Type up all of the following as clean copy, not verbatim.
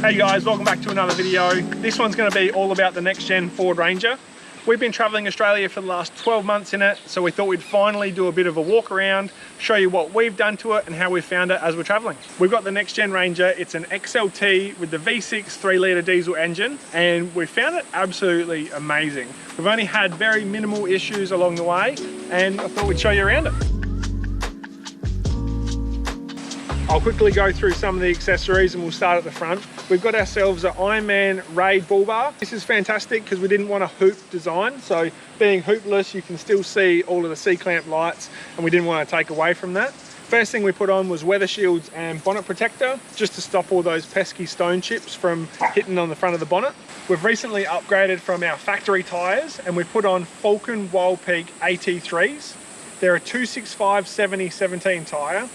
Hey guys, welcome back to another video. This one's going to be all about the next gen Ford Ranger. We've been traveling Australia for the last 12 months in it, so we thought we'd finally do a bit of a walk around, show you what we've done to it and how we found it as we're traveling. We've got the next gen Ranger. It's an XLT with the V6 3-litre diesel engine, and we found it absolutely amazing. We've only had very minimal issues along the way, and I thought we'd show you around it. I'll quickly go through some of the accessories and we'll start at the front. We've got ourselves an Ironman Raid Bullbar. This is fantastic because we didn't want a hoop design. So being hoopless, you can still see all of the C-clamp lights, and we didn't want to take away from that. First thing we put on was weather shields and bonnet protector, just to stop all those pesky stone chips from hitting on the front of the bonnet. We've recently upgraded from our factory tyres, and we put on Falken Wildpeak AT3s. They're a 265/70/17 tyre.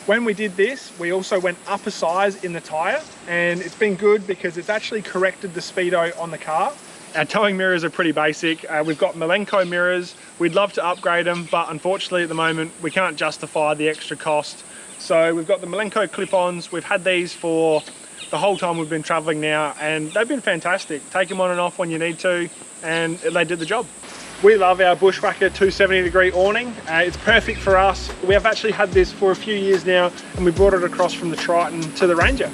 When we did this, we also went up a size in the tyre, and it's been good because it's actually corrected the speedo on the car. Our towing mirrors are pretty basic. We've got Milenco mirrors. We'd love to upgrade them, but unfortunately at the moment, we can't justify the extra cost. So we've got the Milenco clip-ons. We've had these for the whole time we've been traveling now, and they've been fantastic. Take them on and off when you need to, and they did the job. We love our Bushwakka 270-degree awning. It's perfect for us. We have actually had this for a few years now, and we brought it across from the Triton to the Ranger.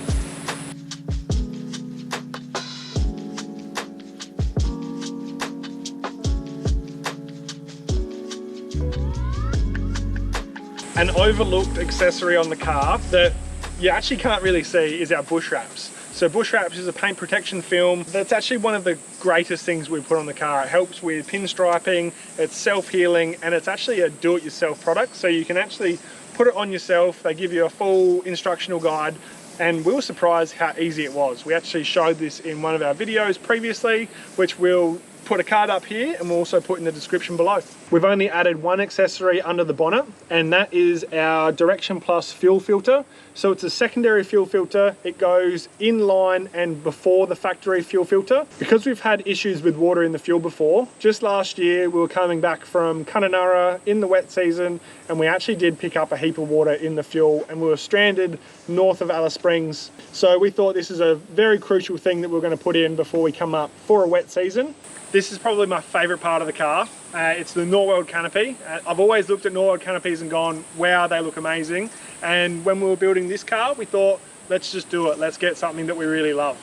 An overlooked accessory on the car that you actually can't really see is our Bushwrapz. So Bushwrapz is a paint protection film that's actually one of the greatest things we put on the car. It helps with pinstriping, it's self-healing, and it's actually a do-it-yourself product. So you can actually put it on yourself. They give you a full instructional guide, and we were surprised how easy it was. We actually showed this in one of our videos previously, which we'll put a card up here and we'll also put in the description below. We've only added one accessory under the bonnet, and that is our Direction Plus fuel filter. So it's a secondary fuel filter. It goes in line and before the factory fuel filter. Because we've had issues with water in the fuel before, just last year we were coming back from Kununurra in the wet season, and we actually did pick up a heap of water in the fuel, and we were stranded north of Alice Springs. So we thought this is a very crucial thing that we're going to put in before we come up for a wet season. This is probably my favourite part of the car. It's the Norweld canopy. I've always looked at Norweld canopies and gone, wow, they look amazing. And when we were building this car, we thought, let's just do it. Let's get something that we really love.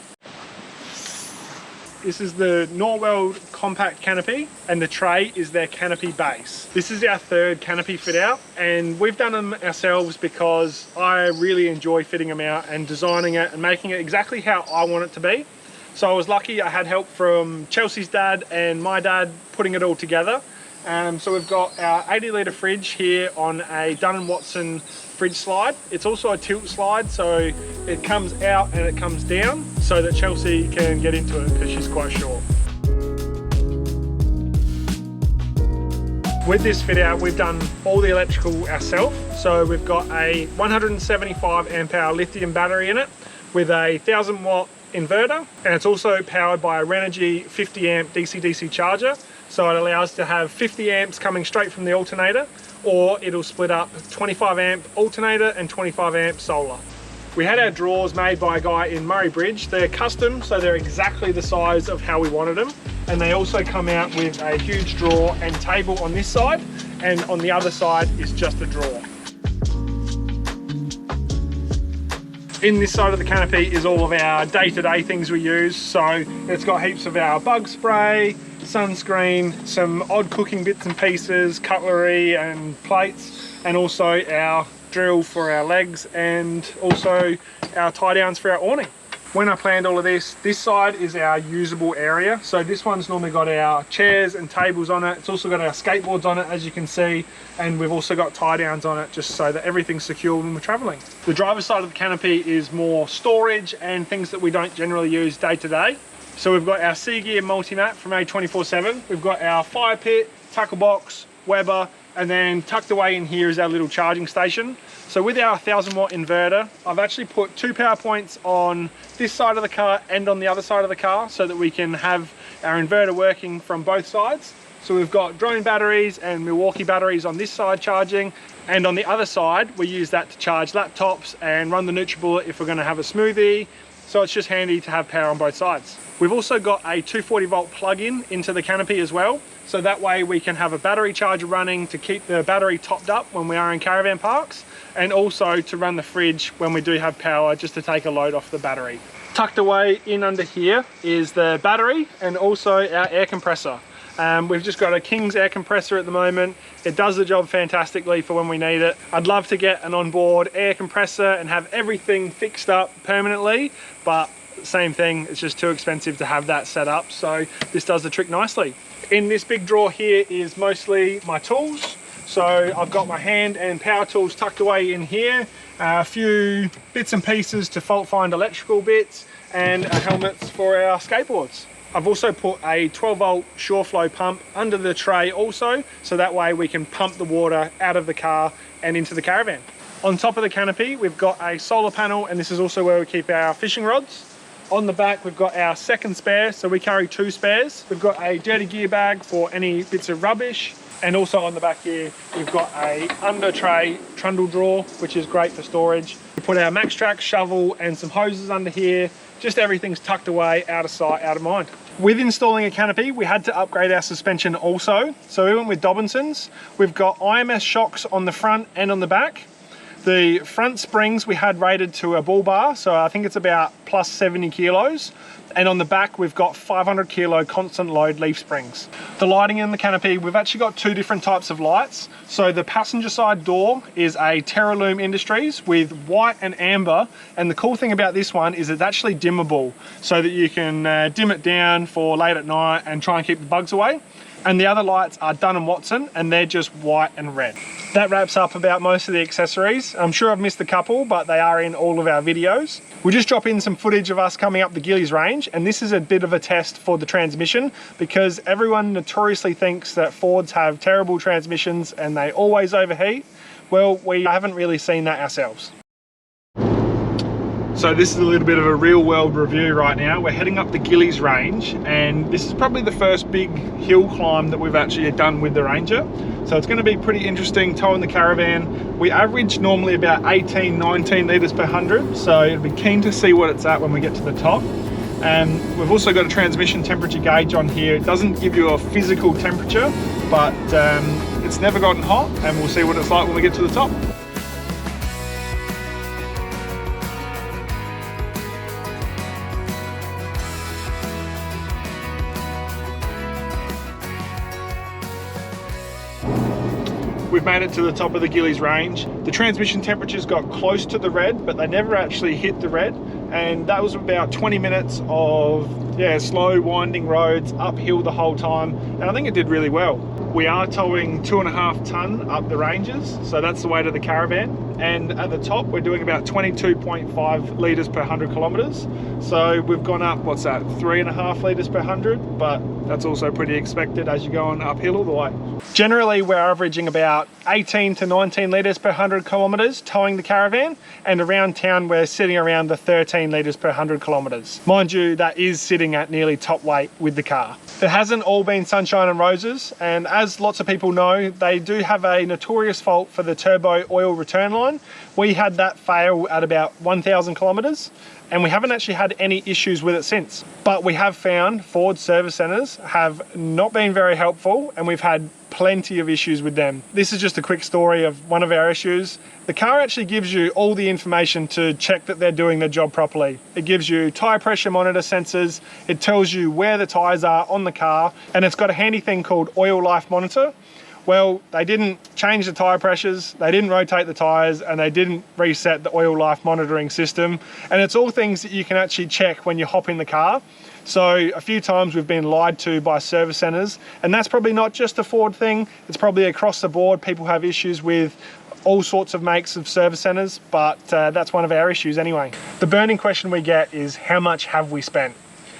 This is the Norweld compact canopy, and the tray is their canopy base. This is our third canopy fit out, and we've done them ourselves because I really enjoy fitting them out and designing it and making it exactly how I want it to be. So I was lucky I had help from Chelsea's dad and my dad putting it all together. So we've got our 80-litre fridge here on a Dunn and Watson fridge slide. It's also a tilt slide, so it comes out and it comes down so that Chelsea can get into it because she's quite short. With this fit out, we've done all the electrical ourselves. So we've got a 175 amp hour lithium battery in it with a 1000 watt inverter, and it's also powered by a Renogy 50 amp DCDC charger. So it allows to have 50 amps coming straight from the alternator, or it'll split up 25 amp alternator and 25 amp solar. We had our drawers made by a guy in Murray Bridge. They're custom, so they're exactly the size of how we wanted them. And they also come out with a huge drawer and table on this side, and on the other side is just a drawer. In this side of the canopy is all of our day-to-day things we use. So it's got heaps of our bug spray, sunscreen, some odd cooking bits and pieces, cutlery and plates, and also our drill for our legs, and also our tie downs for our awning. When I planned all of this side is our usable area. So this one's normally got our chairs and tables on it. It's also got our skateboards on it, as you can see, and we've also got tie downs on it just so that everything's secure when we're traveling. The driver's side of the canopy is more storage and things that we don't generally use day to day. So we've got our Sea Gear multi-mat from A24/7. We've got our fire pit, tackle box, Weber, and then tucked away in here is our little charging station. So with our 1000 watt inverter, I've actually put 2 power points on this side of the car and on the other side of the car so that we can have our inverter working from both sides. So we've got drone batteries and Milwaukee batteries on this side charging, and on the other side we use that to charge laptops and run the NutriBullet if we're going to have a smoothie, so it's just handy to have power on both sides. We've also got a 240 volt plug-in into the canopy as well, so that way we can have a battery charger running to keep the battery topped up when we are in caravan parks, and also to run the fridge when we do have power, just to take a load off the battery. Tucked away in under here is the battery and also our air compressor. We've just got a King's air compressor at the moment. It does the job fantastically for when we need it. I'd love to get an onboard air compressor and have everything fixed up permanently, but same thing, it's just too expensive to have that set up, so this does the trick nicely. In this big drawer here is mostly my tools. So I've got my hand and power tools tucked away in here, a few bits and pieces to fault find electrical bits, and helmets for our skateboards. I've also put a 12 volt Sureflow pump under the tray also, so that way we can pump the water out of the car and into the caravan. On top of the canopy, we've got a solar panel, and this is also where we keep our fishing rods. On the back, we've got our second spare, so we carry 2 spares. We've got a dirty gear bag for any bits of rubbish. And also on the back here, we've got a under tray trundle drawer, which is great for storage. We put our Max Track shovel and some hoses under here. Just everything's tucked away, out of sight, out of mind. With installing a canopy, we had to upgrade our suspension also. So we went with Dobinsons. We've got IMS shocks on the front and on the back. The front springs we had rated to a Bullbar, so I think it's about plus 70 kilos. And on the back, we've got 500 kilo constant load leaf springs. The lighting in the canopy, we've actually got 2 different types of lights. So the passenger side door is a Terralume Industries with white and amber. And the cool thing about this one is it's actually dimmable, so that you can dim it down for late at night and try and keep the bugs away. And the other lights are Dunn and Watson, and they're just white and red. That wraps up about most of the accessories. I'm sure I've missed a couple, but they are in all of our videos. We'll just drop in some footage of us coming up the Gillies range, and this is a bit of a test for the transmission, because everyone notoriously thinks that Fords have terrible transmissions and they always overheat. Well, we haven't really seen that ourselves. So this is a little bit of a real world review right now. We're heading up the Gillies range, and this is probably the first big hill climb that we've actually done with the Ranger. So it's going to be pretty interesting towing the Caravan. We average normally about 18, 19 litres per 100, so it'll be keen to see what it's at when we get to the top. We've also got a transmission temperature gauge on here. It doesn't give you a physical temperature, but it's never gotten hot, and we'll see what it's like when we get to the top. We've made it to the top of the Gillies range. The transmission temperatures got close to the red, but they never actually hit the red. And that was about 20 minutes of slow winding roads, uphill the whole time. And I think it did really well. We are towing 2.5 tonne up the ranges, so that's the weight of the Caravan. And at the top, we're doing about 22.5 litres per 100 kilometres. So we've gone up, what's that, 3.5 litres per 100, but that's also pretty expected as you're going uphill all the way. Generally, we're averaging about 18 to 19 litres per 100 kilometres towing the Caravan, and around town we're sitting around the 13 litres per 100 kilometres. Mind you, that is sitting at nearly top weight with the car. It hasn't all been sunshine and roses, and as lots of people know, they do have a notorious fault for the turbo oil return line. We had that fail at about 1,000 kilometres, and we haven't actually had any issues with it since. But we have found Ford service centres have not been very helpful, and we've had plenty of issues with them. This is just a quick story of one of our issues. The car actually gives you all the information to check that they're doing their job properly. It gives you tyre pressure monitor sensors, it tells you where the tyres are on the car, and it's got a handy thing called Oil Life Monitor. Well, they didn't change the tyre pressures, they didn't rotate the tyres, and they didn't reset the oil life monitoring system. And it's all things that you can actually check when you hop in the car. So a few times we've been lied to by service centres, and that's probably not just a Ford thing, it's probably across the board. People have issues with all sorts of makes of service centres, but that's one of our issues anyway. The burning question we get is, how much have we spent?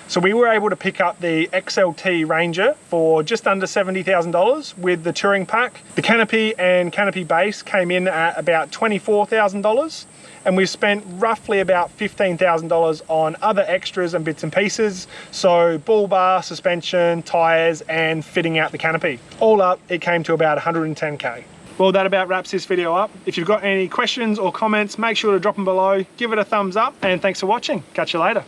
So we were able to pick up the XLT Ranger for just under $70,000 with the touring pack. The canopy and canopy base came in at about $24,000, and we've spent roughly about $15,000 on other extras and bits and pieces. So Bullbar, suspension, tyres, and fitting out the canopy. All up, it came to about 110K. Well, that about wraps this video up. If you've got any questions or comments, make sure to drop them below, give it a thumbs up, and thanks for watching. Catch you later.